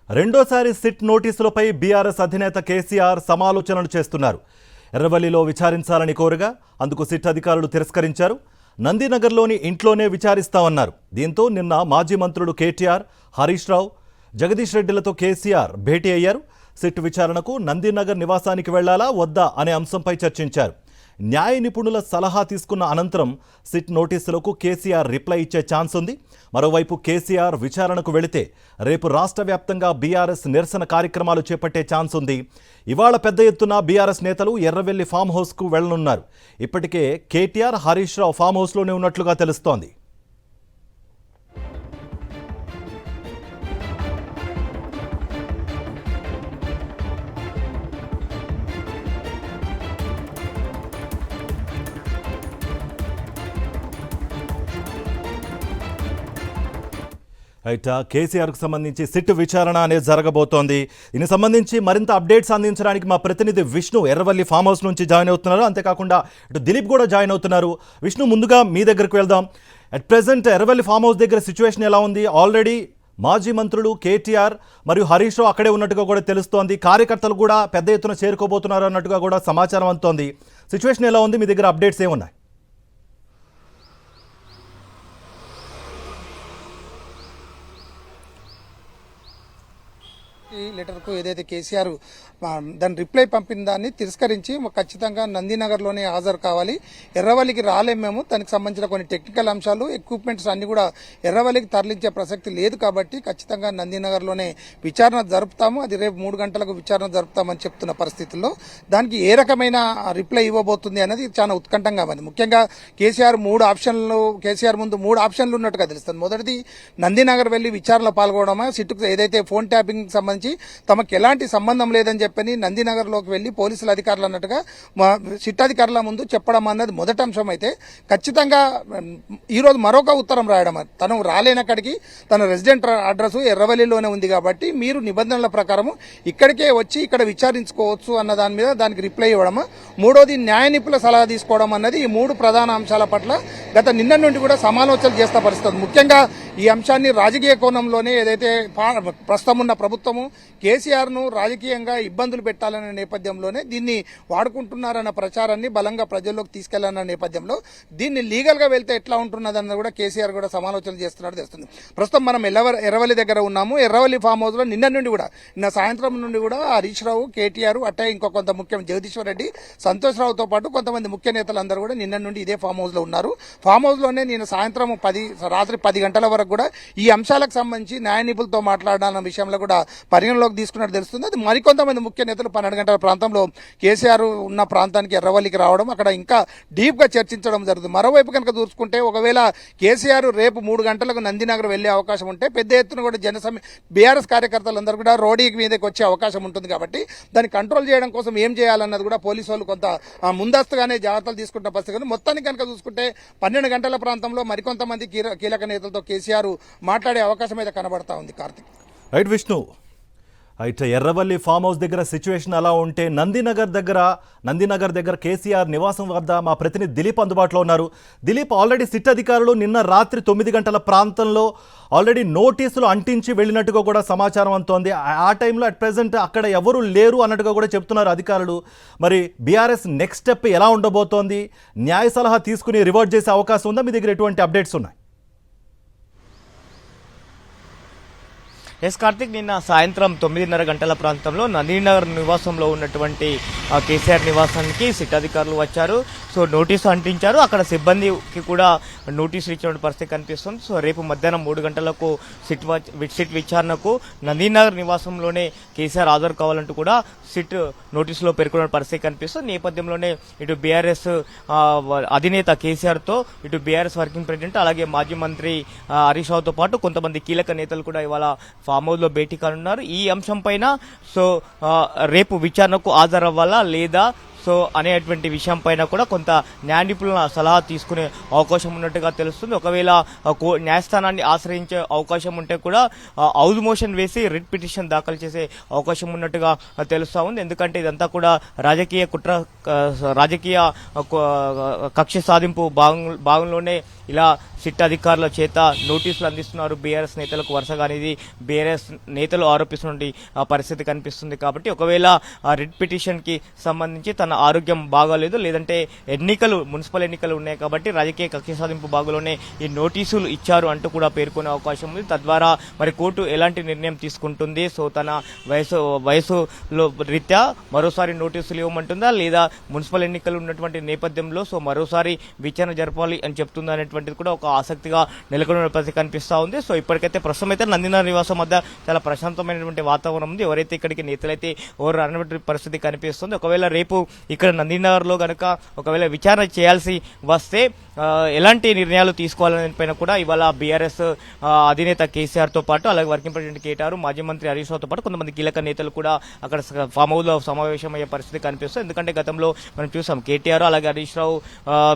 రెండోసారి SIT నోటీసులపై BRS అధినేత కేసీఆర్ సమాలోచనలు చేస్తున్నారు. ఎర్రవల్లిలో విచారించాలని కోరగా అందుకు సిట్ అధికారులు తిరస్కరించారు. నందినగర్లోని ఇంట్లోనే విచారిస్తామన్నారు. దీంతో నిన్న మాజీ మంత్రులు కేటీఆర్, హరీష్ రావు, జగదీష్ రెడ్డిలతో కేసీఆర్ భేటీ అయ్యారు. సిట్ విచారణకు నందినగర్ నివాసానికి వెళ్లాలా వద్దా అనే అంశంపై చర్చించారు. న్యాయ నిపుణుల సలహా తీసుకున్న అనంతరం సిట్ నోటీసులకు కేసీఆర్ రిప్లై ఇచ్చే ఛాన్స్ ఉంది. మరోవైపు కేసీఆర్ విచారణకు వెళితే రేపు రాష్ట్ర వ్యాప్తంగా బీఆర్ఎస్ నిరసన కార్యక్రమాలు చేపట్టే ఛాన్స్ ఉంది. ఇవాళ పెద్ద ఎత్తున బీఆర్ఎస్ నేతలు ఎర్రవెల్లి ఫామ్ హౌస్కు వెళ్లనున్నారు. ఇప్పటికే కేటీఆర్, హరీష్ రావు ఫామ్ హౌస్లోనే ఉన్నట్లుగా తెలుస్తోంది. రైట్, కేసీఆర్కు సంబంధించి సిట్ విచారణ అనేది జరగబోతోంది. దీనికి సంబంధించి మరింత అప్డేట్స్ అందించడానికి మా ప్రతినిధి విష్ణు ఎర్రవల్లి ఫామ్ హౌస్ నుంచి జాయిన్ అవుతున్నారు. అంతేకాకుండా ఇటు దిలీప్ కూడా జాయిన్ అవుతున్నారు. విష్ణు, ముందుగా మీ దగ్గరికి వెళ్దాం. At present Erravalli farm house దగ్గర సిచ్యువేషన్ ఎలా ఉంది? ఆల్రెడీ మాజీ మంత్రులు కేటీఆర్ మరియు హరీష్ రావు అక్కడే ఉన్నట్టుగా కూడా తెలుస్తోంది. కార్యకర్తలు కూడా పెద్ద ఎత్తున చేరుకోబోతున్నారు అన్నట్టుగా కూడా సమాచారం అందుతోంది. సిచ్యువేషన్ ఎలా ఉంది? మీ దగ్గర అప్డేట్స్ ఏమున్నాయి? లెటర్కు ఏదైతే కేసీఆర్ దాని రిప్లై పంపిన దాన్ని తిరస్కరించి ఖచ్చితంగా నందినగర్లోనే హాజరు కావాలి, ఎర్రవల్లికి రాలేము మేము, దానికి సంబంధించిన కొన్ని టెక్నికల్ అంశాలు, ఎక్విప్మెంట్స్ అన్ని కూడా ఎర్రవల్లికి తరలించే ప్రసక్తి లేదు కాబట్టి ఖచ్చితంగా నందినగర్లోనే విచారణ జరుపుతాము, అది రేపు 3 గంటలకు విచారణ జరుపుతామని చెప్తున్న పరిస్థితుల్లో దానికి ఏ రకమైన రిప్లై ఇవ్వబోతుంది అనేది చాలా ఉత్కంఠంగా ఉంది. ముఖ్యంగా కేసీఆర్ ముందు మూడు ఆప్షన్లు ఉన్నట్టుగా తెలుస్తుంది. మొదటిది నందినగర్ వెళ్లి విచారణలో పాల్గొనడమా, సిట్టుకు ఏదైతే ఫోన్ ట్యాపింగ్ సంబంధించి తమకు ఎలాంటి సంబంధం లేదని చెప్పని నందినగర్లోకి వెళ్లి పోలీసుల అధికారులు అన్నట్టుగా సిట్ అధికారుల ముందు చెప్పడం అన్నది మొదటి అంశం. అయితే ఖచ్చితంగా ఈరోజు మరొక ఉత్తరం రాయడం, తను రాలేనక్కడికి తన రెసిడెంట్ అడ్రస్ ఎర్రవల్లిలోనే ఉంది కాబట్టి మీరు నిబంధనల ప్రకారం ఇక్కడికే వచ్చి ఇక్కడ విచారించుకోవచ్చు అన్న దాని మీద దానికి రిప్లై ఇవ్వడం. మూడోది న్యాయ నిపుణుల సలహా తీసుకోవడం అన్నది ఈ 3 ప్రధాన అంశాల పట్ల గత నిన్న నుండి కూడా సమాలోచనలు చేస్తా పరిస్థితి. ముఖ్యంగా ఈ అంశాన్ని రాజకీయ కోణంలోనే ఏదైతే ప్రస్తుతం ఉన్న ప్రభుత్వము కేసీఆర్ను రాజకీయంగా ఇబ్బందులు పెట్టాలనే నేపథ్యంలోనే దీన్ని వాడుకుంటున్నారన్న ప్రచారాన్ని బలంగా ప్రజల్లోకి తీసుకెళ్లాలన్న నేపథ్యంలో దీన్ని లీగల్గా వెళ్తే ఎట్లా ఉంటున్నదన్న కూడా కేసీఆర్ కూడా సమాలోచనలు చేస్తున్నట్టు తెలుస్తుంది. ప్రస్తుతం మనం ఎర్రవల్లి దగ్గర ఉన్నాము. ఎర్రవల్లి ఫామ్ హౌస్లో నిన్న సాయంత్రం నుండి కూడా హరీష్ రావు, కేటీఆర్, అట్టే ఇంకో కొంత ముఖ్యం జగదీశ్వర్ రెడ్డి, సంతోష్ రావుతో పాటు కొంతమంది ముఖ్య నేతలందరూ కూడా నిన్న నుండి ఇదే ఫామ్ హౌస్లో ఉన్నారు. ఫామ్ హౌస్లోనే నేను సాయంత్రం రాత్రి 10 గంటల వరకు కూడా ఈ అంశాలకు సంబంధించి న్యాయ నిపుణులతో మాట్లాడాలన్న విషయంలో కూడా పరిగణలోకి తీసుకున్నట్టు తెలుస్తుంది. అది మరికొంతమంది ముఖ్య నేతలు 12 గంటల ప్రాంతంలో కేసీఆర్ ఉన్న ప్రాంతానికి ఎర్రవల్లికి రావడం, అక్కడ ఇంకా డీప్గా చర్చించడం జరుగుతుంది. మరోవైపు కనుక చూసుకుంటే ఒకవేళ కేసీఆర్ రేపు 3 గంటలకు నందినగర్ వెళ్లే అవకాశం ఉంటే పెద్ద ఎత్తున కూడా బీఆర్ఎస్ కార్యకర్తలందరూ కూడా రోడ్డు మీదకి వచ్చే అవకాశం ఉంటుంది కాబట్టి దాన్ని కంట్రోల్ చేయడం కోసం ఏం చేయాలన్నది కూడా పోలీసు వాళ్ళు కొంత ముందస్తుగానే జాగ్రత్తలు తీసుకుంటున్న పరిస్థితి. మొత్తానికి కనుక చూసుకుంటే 12 గంటల ప్రాంతంలో మరికొంతమంది కీలక నేతలతో కేసీఆర్ మాట్లాడే అవకాశం అయితే కనబడతా ఉంది. కార్తిక్, రైట్ విష్ణు, అయితే ఎర్రవల్లి ఫామ్ హౌస్ దగ్గర సిచ్యువేషన్ అలా ఉంటే నందినగర్ దగ్గర కేసీఆర్ నివాసం వద్ద మా ప్రతినిధి దిలీప్ అందుబాటులో ఉన్నారు. దిలీప్, ఆల్రెడీ సిట్ అధికారులు నిన్న రాత్రి 9 గంటల ప్రాంతంలో ఆల్రెడీ నోటీసులు అంటించి వెళ్ళినట్టుగా కూడా సమాచారం అందుతోంది. ఆ టైంలో అట్ ప్రెజెంట్ అక్కడ ఎవరు లేరు అన్నట్టుగా కూడా చెప్తున్నారు అధికారులు. మరి బీఆర్ఎస్ నెక్స్ట్ స్టెప్ ఎలా ఉండబోతోంది? న్యాయ సలహా తీసుకుని రివర్ట్ చేసే అవకాశం ఉందా? మీ దగ్గర ఎటువంటి అప్డేట్స్ ఉన్నాయి? ఎస్ కార్తిక్, నిన్న సాయంత్రం 9:30 గంటల ప్రాంతంలో నందినగర్ నివాసంలో ఉన్నటువంటి కేసీఆర్ నివాసానికి సిట్ అధికారులు వచ్చారు. సో నోటీసు అంటించారు. అక్కడ సిబ్బందికి కూడా నోటీసులు ఇచ్చిన పరిస్థితి కనిపిస్తుంది. సో రేపు మధ్యాహ్నం 3 గంటలకు సిట్ విచారణకు నందినగర్ నివాసంలోనే కేసీఆర్ హాజరు కావాలంటూ కూడా సిట్ నోటీసులో పేర్కొన్న పరిస్థితి కనిపిస్తుంది. నేపథ్యంలోనే ఇటు బీఆర్ఎస్ అధినేత కేసీఆర్తో ఇటు బీఆర్ఎస్ వర్కింగ్ ప్రెసిడెంట్ అలాగే మాజీ మంత్రి హరీష్ రావుతో పాటు కొంతమంది కీలక నేతలు కూడా ఇవాళ ఫామ్ హౌస్ లో భేటీ కానున్నారు. ఈ అంశం పైన సో రేపు విచారణకు హాజరవ్వాలా లేదా, సో అనేటువంటి విషయం పైన కూడా కొంత న్యాయ నిపుణుల సలహా తీసుకునే అవకాశం ఉన్నట్టుగా తెలుస్తుంది. ఒకవేళ న్యాయస్థానాన్ని ఆశ్రయించే అవకాశం ఉంటే కూడా హౌస్ మోషన్ వేసి రిట్ పిటిషన్ దాఖలు చేసే అవకాశం ఉన్నట్టుగా తెలుస్తా ఉంది. ఎందుకంటే ఇదంతా కూడా రాజకీయ కుట్ర, రాజకీయ కక్ష సాధింపు భాగంలోనే ఇలా సిట్ అధికారుల చేత నోటీసులు అందిస్తున్నారు బీఆర్ఎస్ నేతలకు వరుసగా అనేది బీఆర్ఎస్ నేతలు ఆరోపిస్తున్న పరిస్థితి కనిపిస్తుంది. కాబట్టి ఒకవేళ ఆ రిట్ పిటిషన్ కి సంబంధించి తన ఆరోగ్యం బాగాలేదు, లేదంటే మున్సిపల్ ఎన్నికలు ఉన్నాయి కాబట్టి రాజకీయ కక్ష సాధింపు భాగంలోనే ఈ నోటీసులు ఇచ్చారు అంటూ కూడా పేర్కొనే అవకాశం ఉంది. తద్వారా మరి కోర్టు ఎలాంటి నిర్ణయం తీసుకుంటుంది, సో తన వయసులో రీత్యా మరోసారి నోటీసులు ఇవ్వమంటుందా, లేదా మున్సిపల్ ఎన్నికలు ఉన్నటువంటి నేపథ్యంలో సో మరోసారి విచారణ జరపాలి అని చెప్తుందా అనేటువంటిది కూడా ఒక ఆసక్తిగా నెలకొన్న పరిస్థితి కనిపిస్తా ఉంది. సో ఇప్పటికైతే ప్రస్తుతం అయితే నందినగర్ నివాసం వద్ద చాలా ప్రశాంతమైనటువంటి వాతావరణం ఉంది. ఎవరైతే ఇక్కడికి నేతలైతే ఎవరు రానటువంటి పరిస్థితి కనిపిస్తుంది. ఒకవేళ రేపు ఇక్కడ నందినగర్ లో గనక ఒకవేళ విచారణ చేయాల్సి వస్తే ఎలాంటి నిర్ణయాలు తీసుకోవాలనే పైన కూడా ఇవాళ బీఆర్ఎస్ అధినేత కేసీఆర్ తో పాటు అలాగే వర్కింగ్ ప్రెసిడెంట్ కేటీఆర్, మాజీ మంత్రి హరీష్ రావుతో పాటు కొంతమంది కీలక నేతలు కూడా అక్కడ ఫామ్ హౌస్ లో సమావేశమయ్యే పరిస్థితి కనిపిస్తుంది. ఎందుకంటే గతంలో మనం చూసాం కేటీఆర్ అలాగే హరీష్ రావు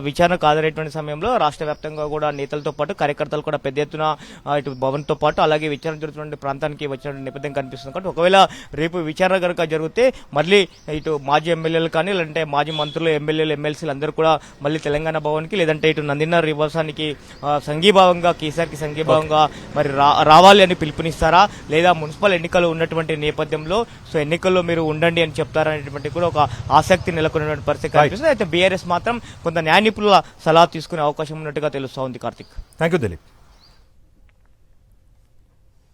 విచారణకు హాజరైనటువంటి సమయంలో రాష్ట్ర వ్యాప్తంగా కూడా నేతలతో పాటు కార్యకర్తలు కూడా పెద్ద ఎత్తున ఇటు భవన్ తో పాటు అలాగే విచారణ జరుగుతున్న ప్రాంతానికి వచ్చిన నేపథ్యం కనిపిస్తుంది. కాబట్టి ఒకవేళ రేపు విచారణ కనుక జరిగితే మళ్ళీ ఇటు మాజీ ఎమ్మెల్యేలు కానీ లేదంటే మాజీ మంత్రులు, ఎమ్మెల్యేలు, ఎమ్మెల్సీలు అందరూ కూడా మళ్ళీ తెలంగాణ భవన్ కి లేదంటే ఇటు నందినగర్ నివాసానికి సంఘీభావంగా కేసీఆర్ కి సంఘీభావంగా మరి రావాలి అని పిలుపునిస్తారా, లేదా మున్సిపల్ ఎన్నికలు ఉన్నటువంటి నేపథ్యంలో సో ఎన్నికల్లో మీరు ఉండండి అని చెప్తారా అనేటువంటి కూడా ఒక ఆసక్తి నెలకొన్నటువంటి పరిస్థితి కనిపిస్తుంది. అయితే బీఆర్ఎస్ మాత్రం కొంత న్యాయ నిపుణుల సలహా తీసుకునే అవకాశం ఉన్నట్టుగా తెలుస్తా ఉంది. Karthik, thank you Dilip.